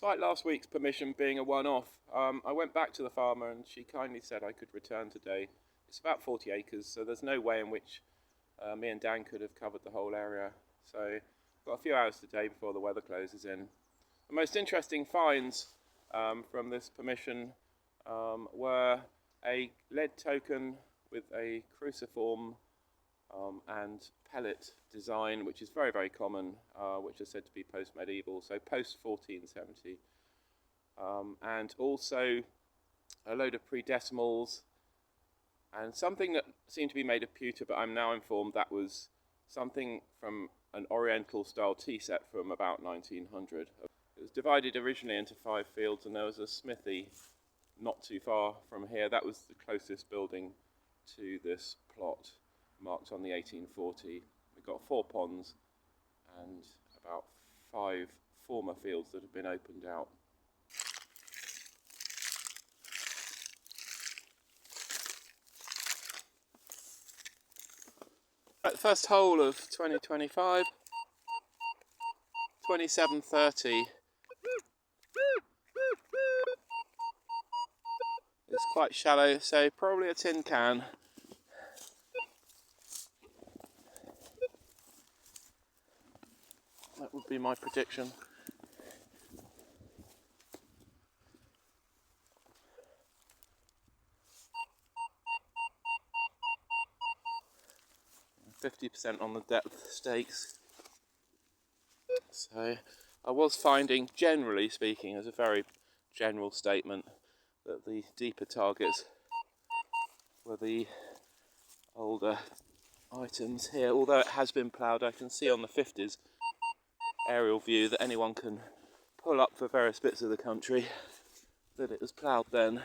Despite last week's permission being a one-off, I went back to the farmer and she kindly said I could return today. It's about 40 acres, so there's no way in which me and Dan could have covered the whole area. So I've got a few hours today before the weather closes in. The most interesting finds from this permission were a lead token with a cruciform and pellet design, which is very, very common, which is said to be post-medieval, so post-1470. And also a load of pre-decimals and something that seemed to be made of pewter, but I'm now informed that was something from an Oriental style tea set from about 1900. It was divided originally into 5 fields, and there was a smithy not too far from here. That was the closest building to this plot, marked on the 1840. We've got 4 ponds and about 5 former fields that have been opened out. Right, the first hole of 2025, 2730. It's quite shallow, so probably a tin can. That would be my prediction. %50 on the depth stakes. So I was finding, generally speaking, as a very general statement, that the deeper targets were the older items here. Although it has been ploughed, I can see on the 50s aerial view that anyone can pull up for various bits of the country that it was ploughed then.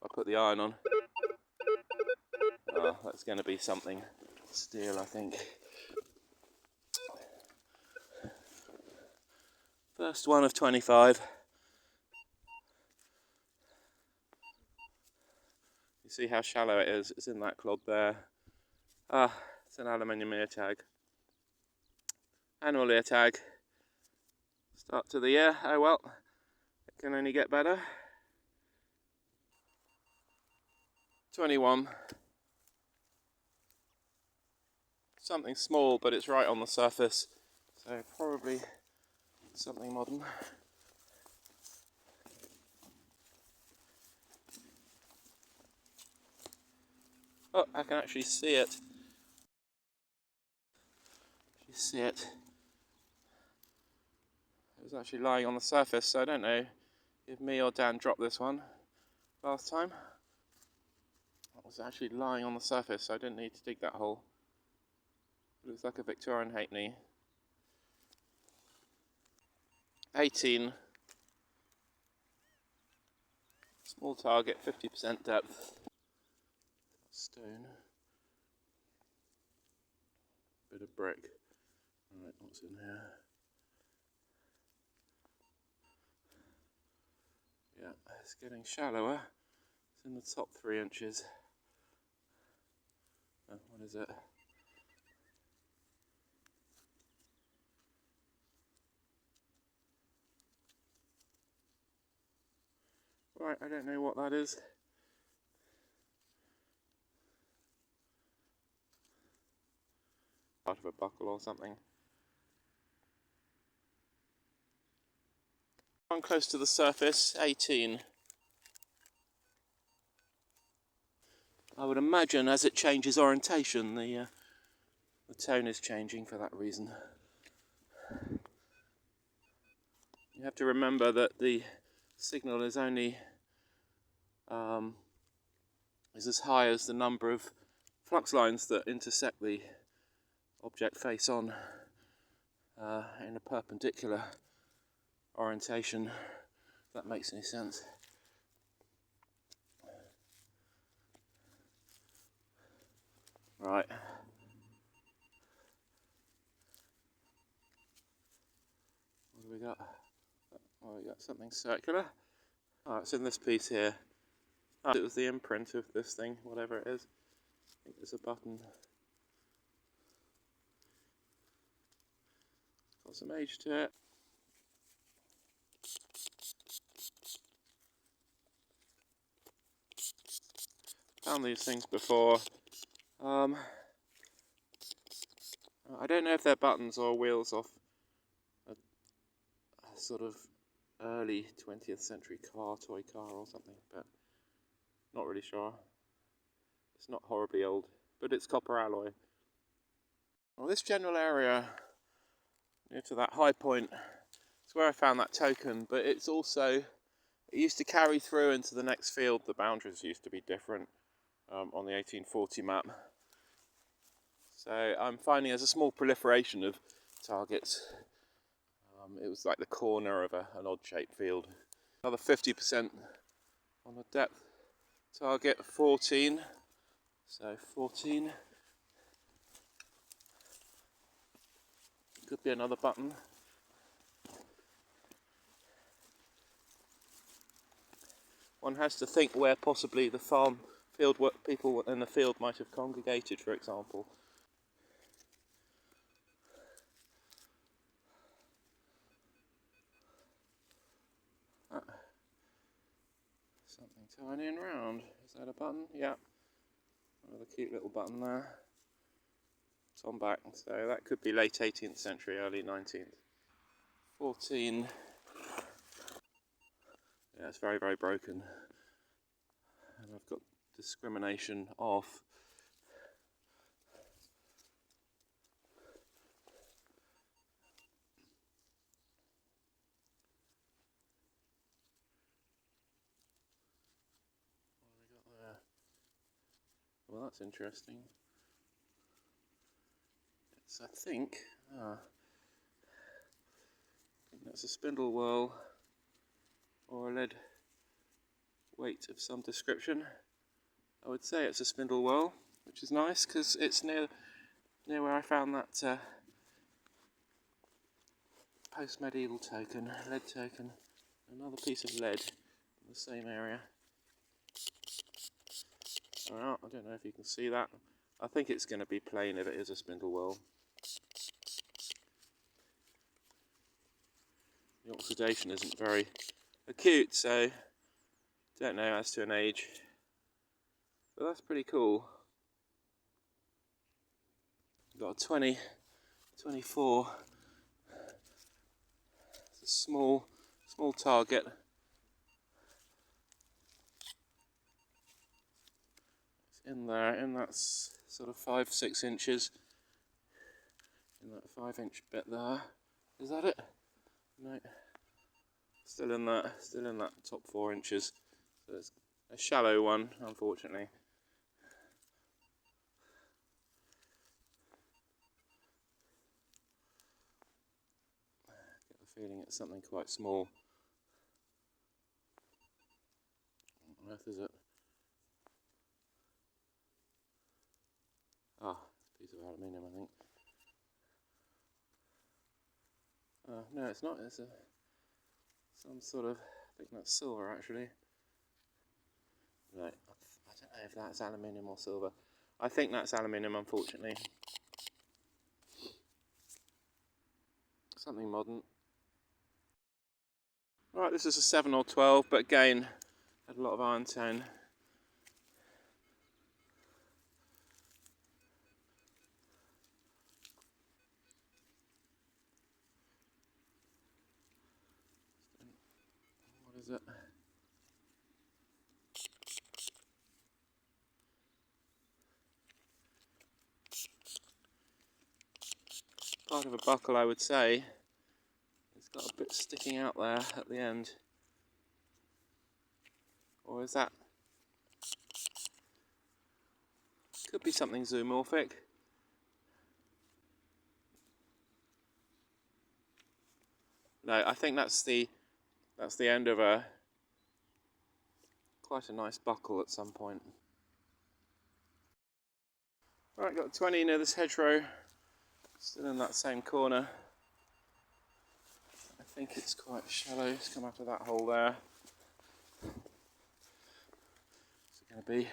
I'll put the iron on. Oh, that's going to be something steel, I think. First one of 25. You see how shallow it is? It's in that clod there. It's an aluminium ear tag. Annual ear tag. Start to the year. Oh well, it can only get better. 21. Something small, but it's right on the surface, so probably something modern. Oh, I can actually see it. You see it. It was actually lying on the surface, so I don't know if me or Dan dropped this one last time. It was actually lying on the surface, so I didn't need to dig that hole. It looks like a Victorian halfpenny. 18. Small target, 50% depth. Stone. Bit of brick. Alright, what's in here? Yeah, it's getting shallower. It's in the top 3 inches. Oh, what is it? Right, I don't know what that is. Part of a buckle or something. One close to the surface, 18. I would imagine as it changes orientation, the tone is changing for that reason. You have to remember that the signal is only is as high as the number of flux lines that intersect the object face on in a perpendicular orientation, if that makes any sense. Right. What do we got? Oh, we got something circular. Oh, it's in this piece here. Oh, it was the imprint of this thing, whatever it is. I think there's a button. got some age to it. Found these things before. I don't know if they're buttons or wheels off a sort of early 20th century toy car or something, but not really sure. It's not horribly old, but it's copper alloy. Well, this general area near to that high point is where I found that token, but it's also, it used to carry through into the next field. The boundaries used to be different on the 1840 map. So I'm finding there's a small proliferation of targets. It was like the corner of an odd-shaped field. Another 50% on the depth target, 14. So 14. Could be another button. One has to think where possibly the farm field work people in the field might have congregated, for example. Something tiny and round. Is that a button? Yeah. Another cute little button there. Tom back. So that could be late 18th century, early 19th. 14. Yeah, it's very, very broken. And I've got discrimination off. What have we got there? Well, that's interesting. It's, I think that's a spindle whirl or a lead weight of some description. I would say it's a spindle whirl, which is nice because it's near where I found that post-medieval token, lead token, another piece of lead in the same area. Well, I don't know if you can see that. I think it's going to be plain if it is a spindle whirl. The oxidation isn't very acute, so don't know as to an age. But that's pretty cool. Got a 20, 24. It's a small target. It's in there, in that sort of 5-6 inches. In that 5-inch bit there. Is that it? No. Still in that top 4 inches. So it's a shallow one, unfortunately. Get the feeling it's something quite small. What on earth is it? Ah, piece of aluminium, I think. No, it's not. It's some sort of, I think that's silver actually. Right, I don't know if that's aluminium or silver. I think that's aluminium, unfortunately. Something modern. Right, this is a 7 or 12, but again, had a lot of iron tone. What is it? Part of a buckle, I would say. It's got a bit sticking out there at the end. Or is that? Could be something zoomorphic. No, I think that's the end of quite a nice buckle at some point. Right, got 20 near this hedgerow. Still in that same corner. I think it's quite shallow. It's come out of that hole there. What's it going to be?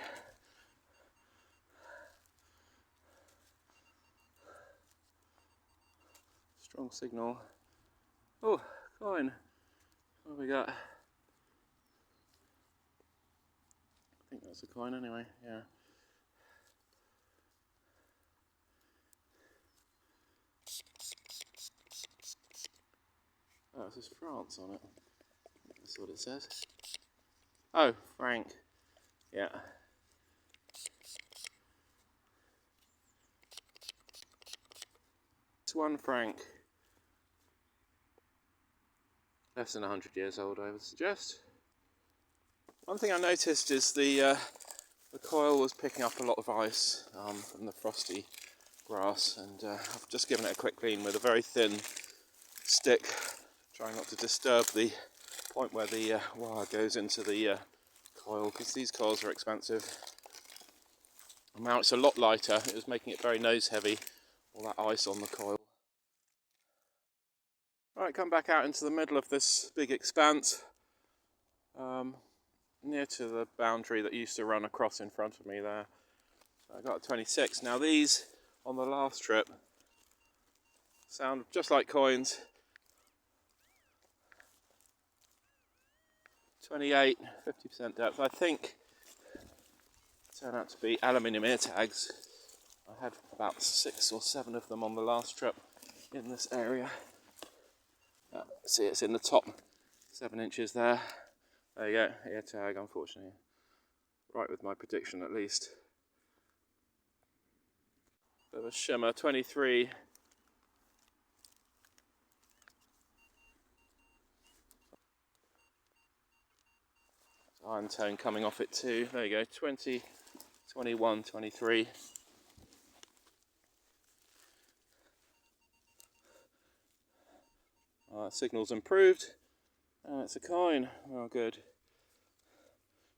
Strong signal. Oh, coin. What have we got? I think that's a coin anyway, yeah. Oh, it says France on it. That's what it says. Oh, franc. Yeah. It's 1 franc. Less than 100 years old, I would suggest. One thing I noticed is the coil was picking up a lot of ice from the frosty grass, and I've just given it a quick clean with a very thin stick, trying not to disturb the point where the wire goes into the coil, because these coils are expensive. And now it's a lot lighter. It was making it very nose heavy, all that ice on the coil. Right, come back out into the middle of this big expanse, near to the boundary that used to run across in front of me there. So I got a 26. Now these, on the last trip, sound just like coins. 28, 50% depth. I think turned out to be aluminium ear tags. I had about 6 or 7 of them on the last trip in this area. See, it's in the top 7 inches there. There you go, ear tag, unfortunately. Right with my prediction at least. Bit of a shimmer, 23. Iron tone coming off it too. There you go, 20, 21, 23. Signal's improved. And it's a coin. Oh, good.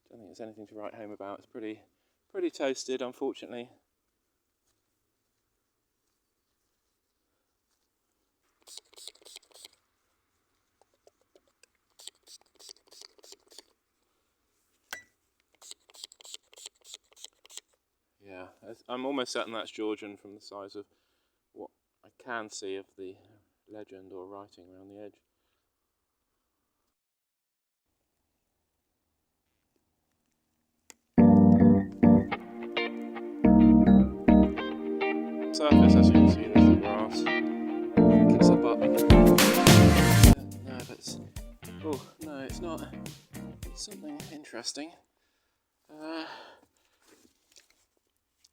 Don't think there's anything to write home about. It's pretty toasted, unfortunately. Yeah, I'm almost certain that's Georgian from the size of what I can see of the legend or writing around the edge. Surface, as you can see, there's the grass. I think it's a button. No, that's... Oh, no, it's not. It's something interesting.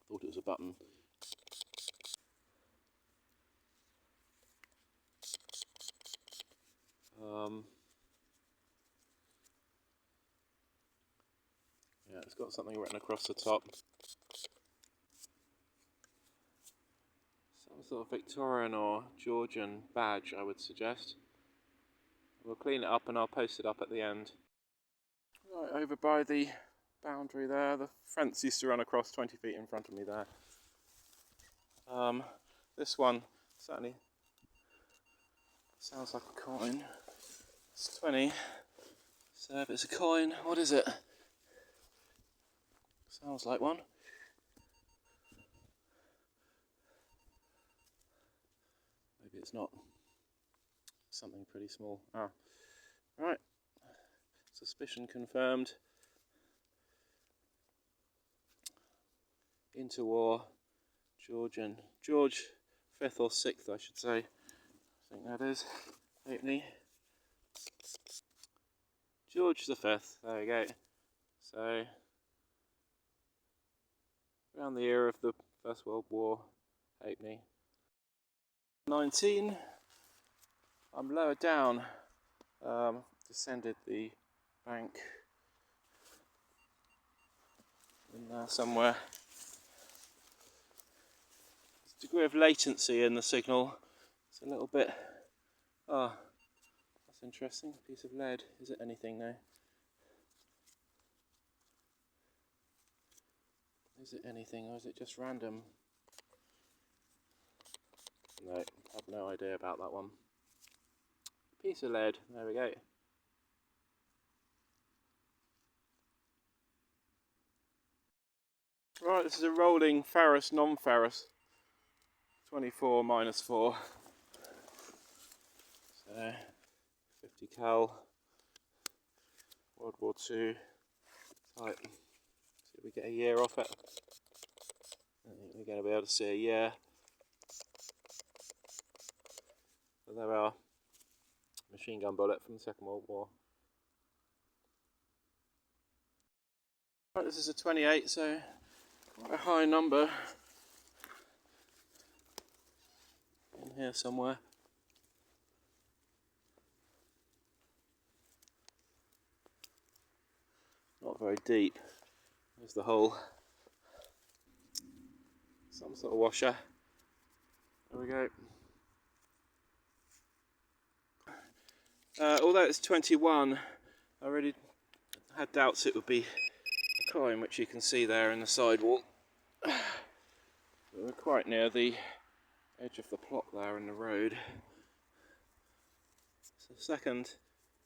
Thought it was a button. Yeah, it's got something written across the top. Some sort of Victorian or Georgian badge, I would suggest. We'll clean it up and I'll post it up at the end. Right, over by the boundary there, the fence used to run across 20 feet in front of me there. This one certainly sounds like a coin. It's 20, so if it's a coin, what is it? Sounds like one. Maybe it's not. Something pretty small. Ah, right. Suspicion confirmed. Interwar, Georgian. George 5th or 6th, I should say. I think that is. Halfpenny. George the 5th, there we go. So, around the year of the First World War, halfpenny. 19. I'm lower down. Descended the bank in there somewhere. There's a degree of latency in the signal. It's a little bit... Oh, that's interesting. A piece of lead. Is it anything now? Is it anything, or is it just random? No, I have no idea about that one. Piece of lead. There we go. Right, this is a rolling ferrous, non-ferrous. 24 minus 4. 50 cal, World War II type. See if we get a year off it. I think we're going to be able to see a year. But there we are. Machine gun bullet from the Second World War. Right, this is a 28, so quite a high number. In here somewhere. Not very deep. There's the hole. Some sort of washer. There we go. Although it's 21, I really had doubts it would be a coin, which you can see there in the sidewall. We're quite near the edge of the plot there in the road. So second,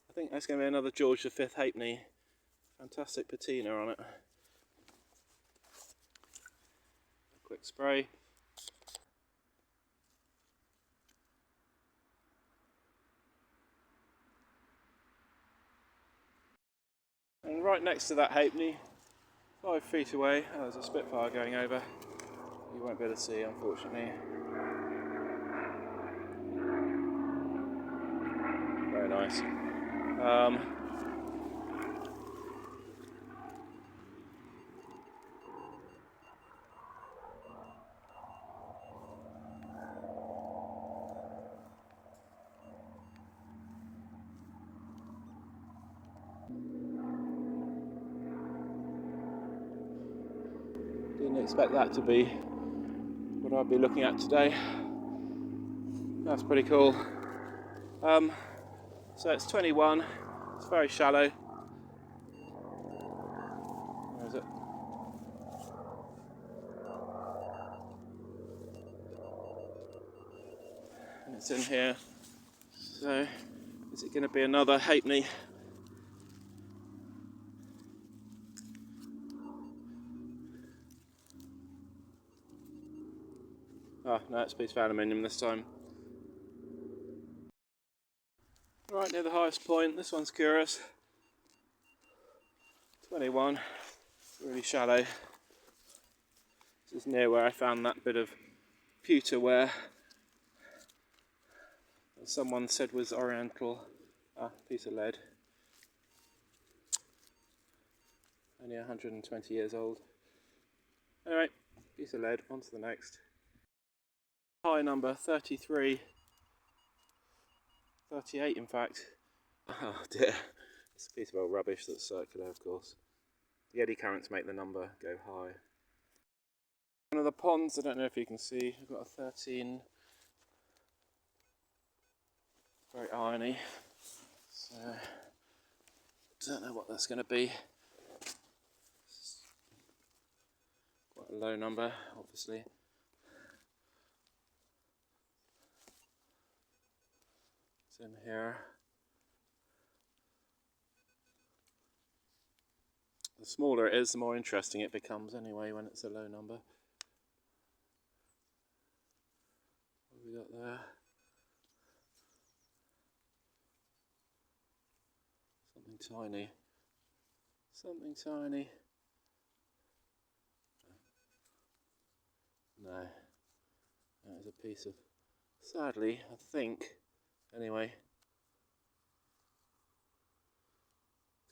I think that's going to be another George V halfpenny. Fantastic patina on it. A quick spray. And right next to that halfpenny, 5 feet away, there's a Spitfire going over. You won't be able to see, unfortunately. Very nice. Didn't expect that to be what I'd be looking at today. That's pretty cool. So it's 21, it's very shallow. Where is it? And it's in here. So, is it going to be another halfpenny? Oh, no, it's a piece of aluminium this time. Right near the highest point, this one's curious. 21, really shallow. This is near where I found that bit of pewter ware that someone said was oriental. Piece of lead. Only 120 years old. Anyway, piece of lead, on to the next. High number, 33. 38 in fact. Oh dear. It's a piece of old rubbish that's circular, of course. The eddy currents make the number go high. One of the ponds, I don't know if you can see, I've got a 13. Very irony. So, don't know what that's going to be. Quite a low number, obviously. It's in here. The smaller it is, the more interesting it becomes anyway when it's a low number. What have we got there? Something tiny. Something tiny. No. That is a piece of, sadly, I think, anyway.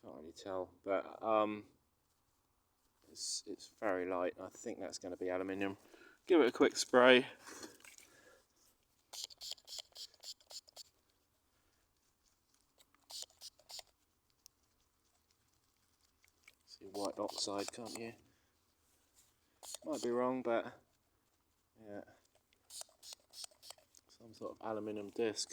Can't really tell, but it's very light. I think that's going to be aluminium. Give it a quick spray. See white oxide, can't you? Might be wrong, but yeah, some sort of aluminium disc.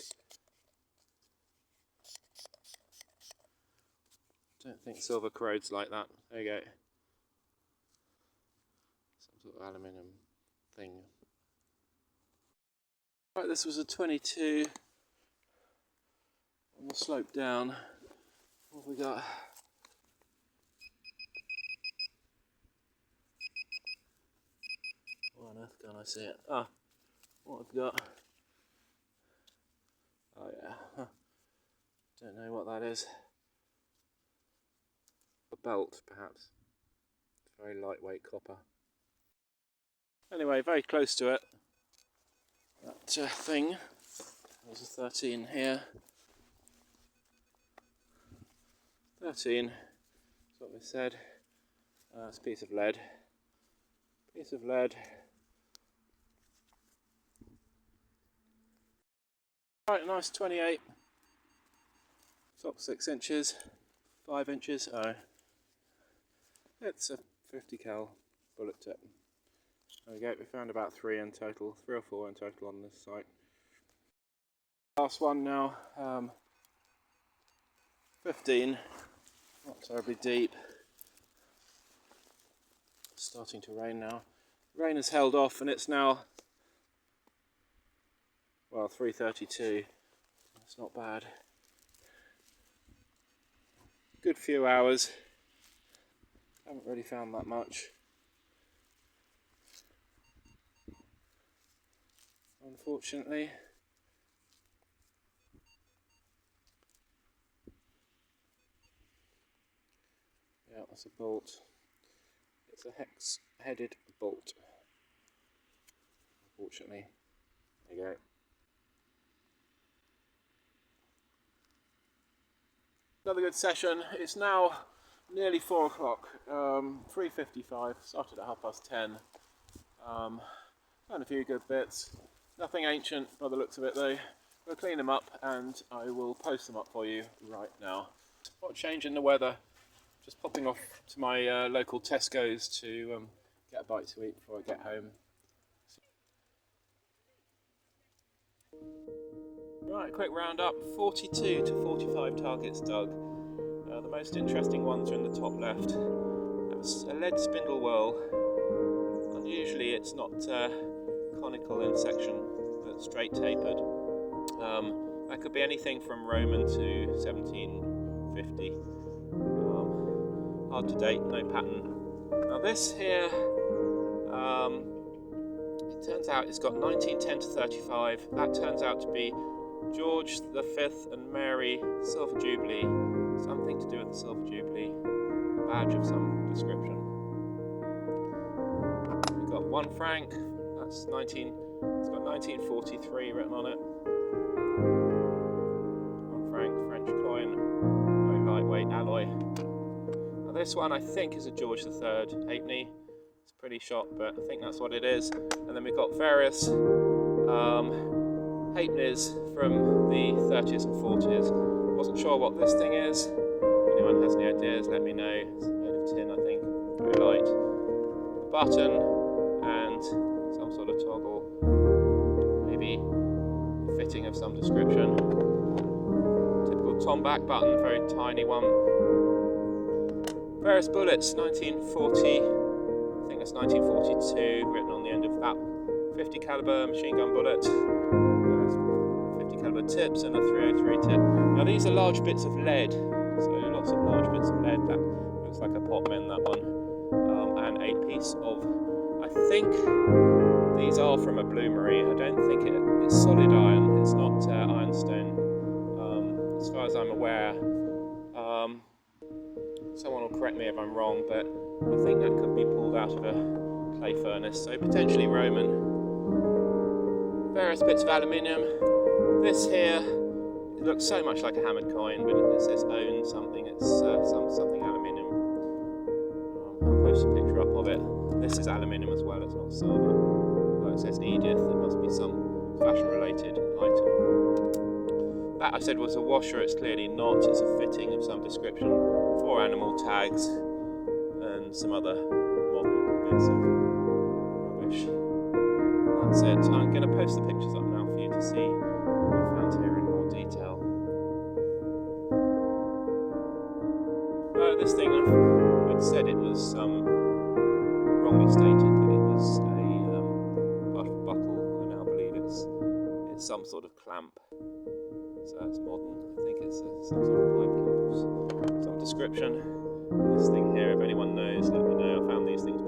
Don't think silver corrodes like that. There you go. Some sort of aluminium thing. Right, this was a 22 on the slope down. What have we got? Why on earth can't I see it? What I've got. Oh yeah. Don't know what that is. A belt, perhaps. Very lightweight copper. Anyway, very close to it. That thing. There's a 13 here. 13. That's what we said. It's a piece of lead. Piece of lead. Right, nice 28. Top 6 inches. 5 inches. Oh. It's a 50 cal bullet tip. There we go, we found about 3 in total, 3 or 4 in total on this site. Last one now, 15, not terribly deep. It's starting to rain now. Rain has held off and it's now, well, 3:32. That's not bad. Good few hours. Haven't really found that much. Unfortunately. Yeah, that's a bolt. It's a hex-headed bolt. Unfortunately. There you go. Another good session. It's now nearly 4 o'clock. 3:55. Started at 10:30. Found a few good bits. Nothing ancient by the looks of it though. We'll clean them up and I will post them up for you right now. What a change in the weather. Just popping off to my local Tesco's to get a bite to eat before I get home. Right, quick roundup. 42 to 45 targets dug. The most interesting ones are in the top left. That was a lead spindle whorl. Unusually it's not conical in section, but straight tapered. That could be anything from Roman to 1750. Hard to date, no pattern. Now this here, it turns out it's got 1910 to 35. That turns out to be George V and Mary Silver Jubilee. Something to do with the Silver Jubilee. A badge of some description. We've got 1 franc. That's it's got 1943 written on it. 1 franc, French coin, very lightweight alloy. Now this one I think is a George III halfpenny. It's pretty shot, but I think that's what it is. And then we've got various halfpennies from the 30s and 40s. Wasn't sure what this thing is. If anyone has any ideas, let me know. It's made of tin, I think, very light. A button and some sort of toggle, maybe a fitting of some description. Typical Tomback button, very tiny one. Various bullets, 1940, I think that's 1942, written on the end of that. 50 caliber machine gun bullet, 50 caliber tips and a 303 tip. Now these are large bits of lead, so lots of large bits of lead. That looks like a potman, that one. And a piece of, I think these are from a bloomery. I don't think it's solid iron, it's not ironstone. As far as I'm aware, someone will correct me if I'm wrong, but I think that could be pulled out of a clay furnace, so potentially Roman. Various bits of aluminium. This here, it looks so much like a hammered coin, but it says own something. It's something aluminium. I'll post a picture up of it. This is aluminium as well, it's not silver. Although it says Edith, it must be some fashion-related item. That I said was a washer, it's clearly not. It's a fitting of some description. 4 animal tags and some other modern bits of rubbish. That's it. I'm going to post the pictures up now for you to see what we found here in more detail. This thing, I'd said it was wrongly stated that it was a buckle. I now believe it's some sort of clamp. So it's modern. I think it's some sort of pipe clamp of some description. This thing here, if anyone knows, let me know. I found these things